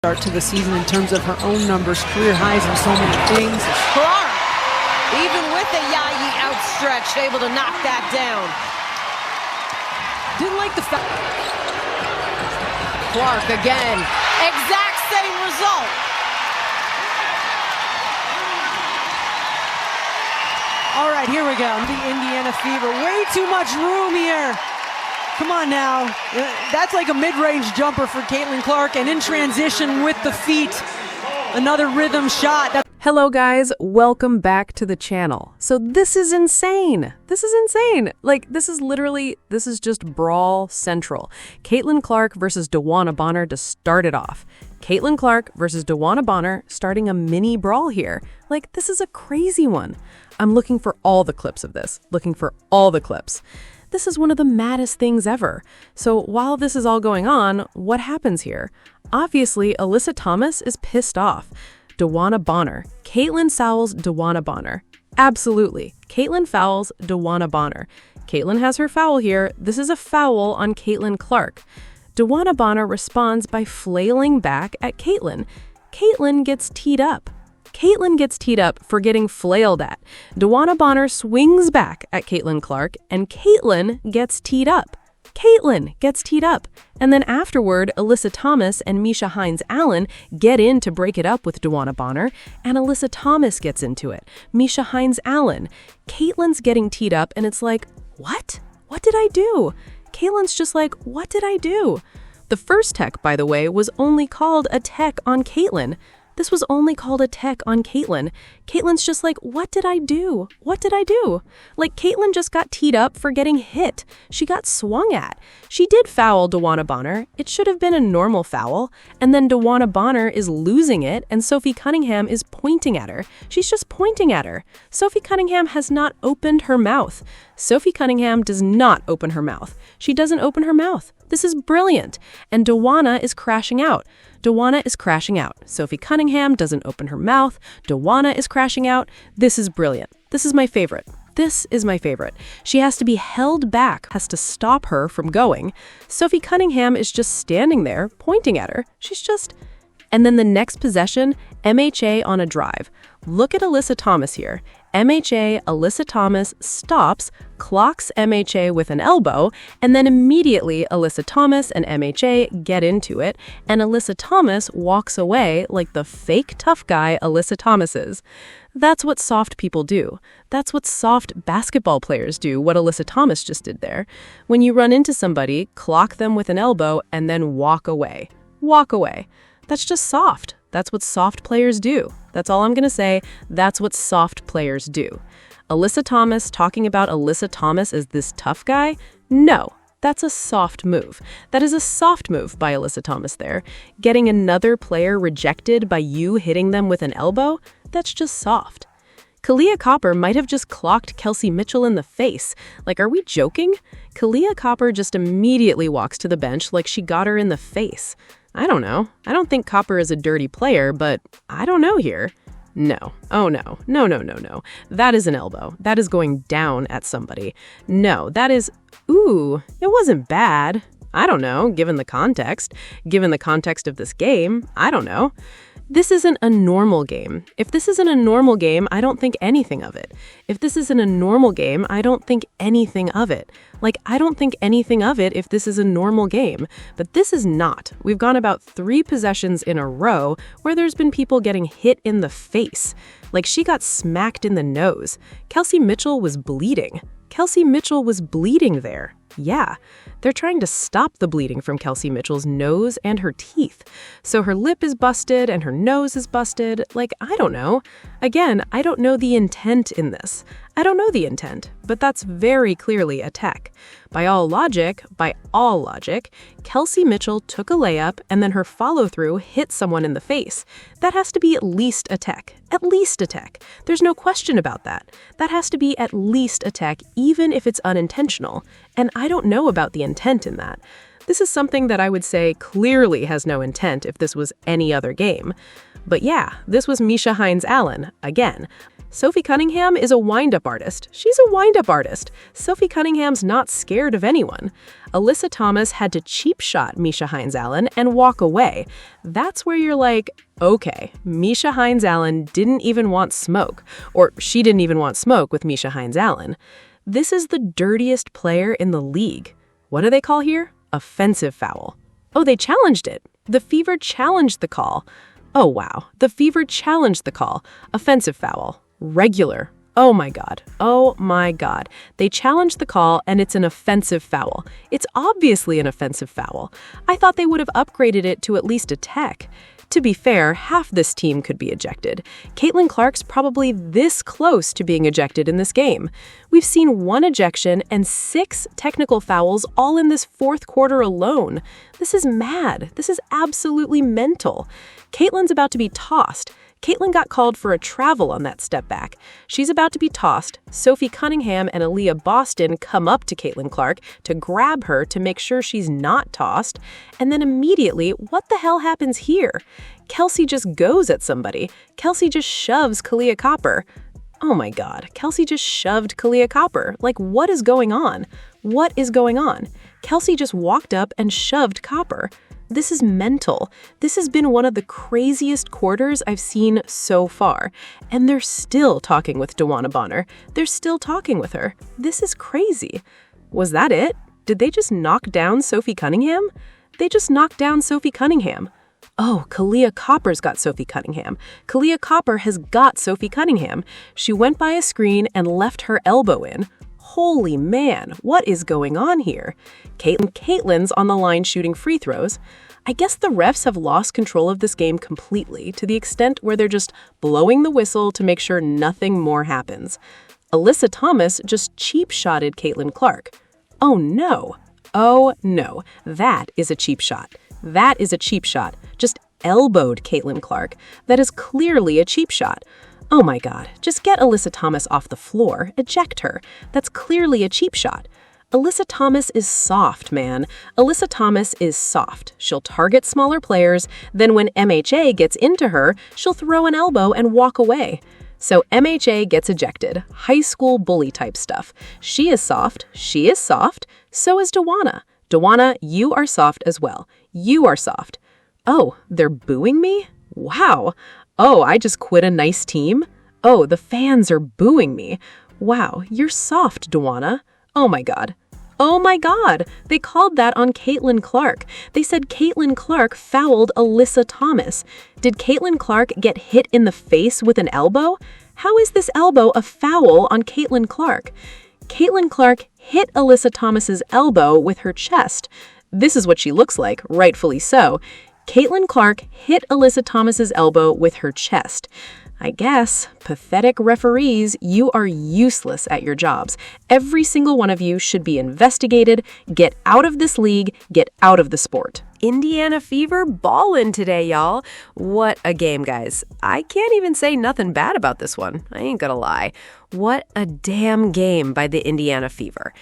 start to the season in terms of her own numbers, career highs and so many things. Clark, even with the Yayi outstretched, able to knock that down. Didn't like the fact. Clark again, exact same result. All right, here we go. The Indiana Fever, way too much room here. Come on now. That's like a mid-range jumper for Caitlin Clark, and in transition with the feet, another rhythm shot. Hello guys, welcome back to the channel. So this is insane. This is insane. Like, this is just brawl central. Caitlin Clark versus DeWanna Bonner to start it off. Caitlin Clark versus DeWanna Bonner starting a mini brawl here. Like, this is a crazy one. I'm looking for all the clips of this, looking for all the clips. This is one of the maddest things ever. So while this is all going on, what happens here? Obviously, Alyssa Thomas is pissed off. DeWanna Bonner. Caitlin fouls DeWanna Bonner. Absolutely. Caitlin fouls DeWanna Bonner. Caitlin has her foul here. This is a foul on Caitlin Clark. DeWanna Bonner responds by flailing back at Caitlin. Caitlin gets teed up. Caitlin gets teed up for getting flailed at. DeWanna Bonner swings back at Caitlin Clark, and Caitlin gets teed up. Caitlin gets teed up. And then afterward, Alyssa Thomas and Misha Hines-Allen get in to break it up with DeWanna Bonner, and Alyssa Thomas gets into it. Misha Hines-Allen. Caitlin's getting teed up, and it's like, what? What did I do? Caitlin's just like, what did I do? The first tech, by the way, was only called a tech on Caitlin. This was only called a tech on Caitlin. Caitlin's just like, what did I do? What did I do? Like, Caitlin just got teed up for getting hit. She got swung at. She did foul DeWanna Bonner. It should have been a normal foul. And then DeWanna Bonner is losing it, and Sophie Cunningham is pointing at her. She's just pointing at her. Sophie Cunningham has not opened her mouth. Sophie Cunningham does not open her mouth. She doesn't open her mouth. This is brilliant. And DeWanna is crashing out. DeWanna is crashing out. Sophie Cunningham doesn't open her mouth. DeWanna is crashing out. This is brilliant. This is my favorite. This is my favorite. She has to be held back, has to stop her from going. Sophie Cunningham is just standing there, pointing at her. She's just... And then the next possession, MHA on a drive. Look at Alyssa Thomas here. MHA, Alyssa Thomas stops, clocks MHA with an elbow, and then immediately Alyssa Thomas and MHA get into it, and Alyssa Thomas walks away like the fake tough guy Alyssa Thomas is. That's what soft people do. That's what soft basketball players do, what Alyssa Thomas just did there. When you run into somebody, clock them with an elbow, and then walk away. Walk away. That's just soft. That's what soft players do. That's all I'm going to say. That's what soft players do. Alyssa Thomas talking about Alyssa Thomas as this tough guy? No, that's a soft move. That is a soft move by Alyssa Thomas there. Getting another player rejected by you hitting them with an elbow? That's just soft. Kahleah Copper might have just clocked Kelsey Mitchell in the face. Like, are we joking? Kahleah Copper just immediately walks to the bench like she got her in the face. I don't know. I don't think Copper is a dirty player, but I don't know here. No. Oh, no. No, no, no, no. That is an elbow. That is going down at somebody. No, that is... Ooh, it wasn't bad. I don't know, given the context. Given the context of this game, I don't know. This isn't a normal game. If this isn't a normal game, I don't think anything of it. If this isn't a normal game, I don't think anything of it. Like, I don't think anything of it if this is a normal game. But this is not. We've gone about 3 possessions in a row where there's been people getting hit in the face. Like, she got smacked in the nose. Kelsey Mitchell was bleeding. Kelsey Mitchell was bleeding there. Yeah, they're trying to stop the bleeding from Kelsey Mitchell's nose and her teeth. So her lip is busted and her nose is busted. Like, I don't know. Again, I don't know the intent in this. I don't know the intent, but that's very clearly a tech. By all logic, Kelsey Mitchell took a layup and then her follow-through hit someone in the face. That has to be at least a tech. At least a tech. There's no question about that. That has to be at least a tech, even if it's unintentional. And I don't know about the intent in that. This is something that I would say clearly has no intent if this was any other game. But yeah, this was Misha Hines-Allen, again. Sophie Cunningham is a wind-up artist. She's a wind-up artist. Sophie Cunningham's not scared of anyone. Alyssa Thomas had to cheap shot Misha Hines-Allen and walk away. That's where you're like, okay, Misha Hines-Allen didn't even want smoke. Or she didn't even want smoke with Misha Hines-Allen. This is the dirtiest player in the league. What do they call here? Offensive foul. Oh, they challenged it. The Fever challenged the call. Oh, wow. The Fever challenged the call. Offensive foul. Regular. Oh my God. Oh my God. They challenged the call and it's an offensive foul. It's obviously an offensive foul. I thought they would have upgraded it to at least a tech. To be fair, half this team could be ejected. Caitlin Clark's probably this close to being ejected in this game. We've seen 1 ejection and 6 technical fouls all in this 4th quarter alone. This is mad. This is absolutely mental. Caitlin's about to be tossed. Caitlin got called for a travel on that step back. She's about to be tossed. Sophie Cunningham and Aaliyah Boston come up to Caitlin Clark to grab her to make sure she's not tossed. And then immediately, what the hell happens here? Kelsey just goes at somebody. Kelsey just shoves Kalia Copper. Oh my God, Kelsey just shoved Kalia Copper. Like, what is going on? What is going on? Kelsey just walked up and shoved Copper. This is mental. This has been one of the craziest quarters I've seen so far. And they're still talking with DeWanna Bonner. They're still talking with her. This is crazy. Was that it? Did they just knock down Sophie Cunningham? They just knocked down Sophie Cunningham. Oh, Kalia Copper's got Sophie Cunningham. Kalia Copper has got Sophie Cunningham. She went by a screen and left her elbow in. Holy man, what is going on here? Caitlin's on the line shooting free throws. I guess the refs have lost control of this game completely to the extent where they're just blowing the whistle to make sure nothing more happens. Alyssa Thomas just cheap-shotted Caitlin Clark. Oh no. Oh no. That is a cheap shot. That is a cheap shot. Just elbowed Caitlin Clark. That is clearly a cheap shot. Oh my God, just get Alyssa Thomas off the floor, eject her. That's clearly a cheap shot. Alyssa Thomas is soft, man. Alyssa Thomas is soft. She'll target smaller players, then when MHA gets into her, she'll throw an elbow and walk away. So MHA gets ejected. High school bully type stuff. She is soft. She is soft. So is DeWanna. DeWanna, you are soft as well. You are soft. Oh, they're booing me? Wow. Oh, I just quit a nice team? Oh, the fans are booing me. Wow, you're soft, DeWanna. Oh my God. Oh my God. They called that on Caitlin Clark. They said Caitlin Clark fouled Alyssa Thomas. Did Caitlin Clark get hit in the face with an elbow? How is this elbow a foul on Caitlin Clark? Caitlin Clark hit Alyssa Thomas's elbow with her chest. This is what she looks like, rightfully so. Caitlin Clark hit Alyssa Thomas's elbow with her chest. I guess, pathetic referees, you are useless at your jobs. Every single one of you should be investigated. Get out of this league. Get out of the sport. Indiana Fever ballin' today, y'all. What a game, guys. I can't even say nothing bad about this one. I ain't gonna lie. What a damn game by the Indiana Fever.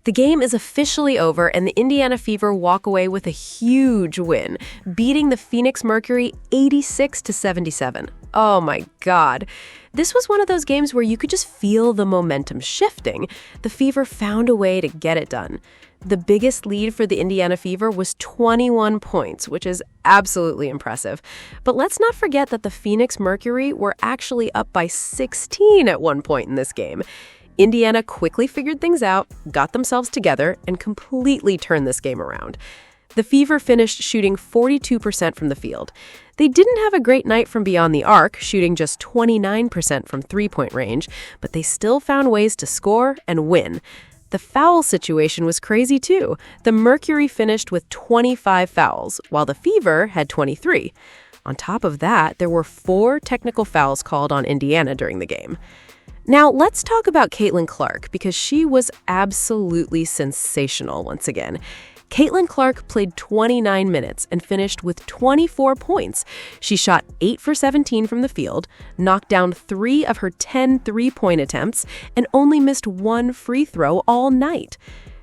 The game is officially over, and the Indiana Fever walk away with a huge win, beating the Phoenix Mercury 86-77. Oh my God. This was one of those games where you could just feel the momentum shifting. The Fever found a way to get it done. The biggest lead for the Indiana Fever was 21 points, which is absolutely impressive. But let's not forget that the Phoenix Mercury were actually up by 16 at one point in this game. Indiana quickly figured things out, got themselves together, and completely turned this game around. The Fever finished shooting 42% from the field. They didn't have a great night from beyond the arc, shooting just 29% from three-point range, but they still found ways to score and win. The foul situation was crazy too. The Mercury finished with 25 fouls, while the Fever had 23. On top of that, there were 4 technical fouls called on Indiana during the game. Now, let's talk about Caitlin Clark, because she was absolutely sensational once again. Caitlin Clark played 29 minutes and finished with 24 points. She shot 8 for 17 from the field, knocked down 3 of her 10 three-point attempts, and only missed 1 free throw all night.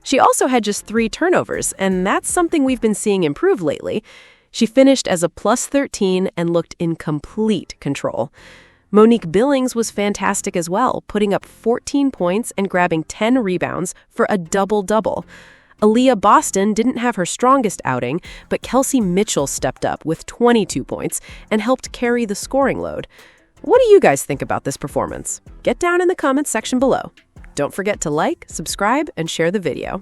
She also had just 3 turnovers, and that's something we've been seeing improve lately. She finished as a +13 and looked in complete control. Monique Billings was fantastic as well, putting up 14 points and grabbing 10 rebounds for a double-double. Aaliyah Boston didn't have her strongest outing, but Kelsey Mitchell stepped up with 22 points and helped carry the scoring load. What do you guys think about this performance? Get down in the comments section below. Don't forget to like, subscribe, and share the video.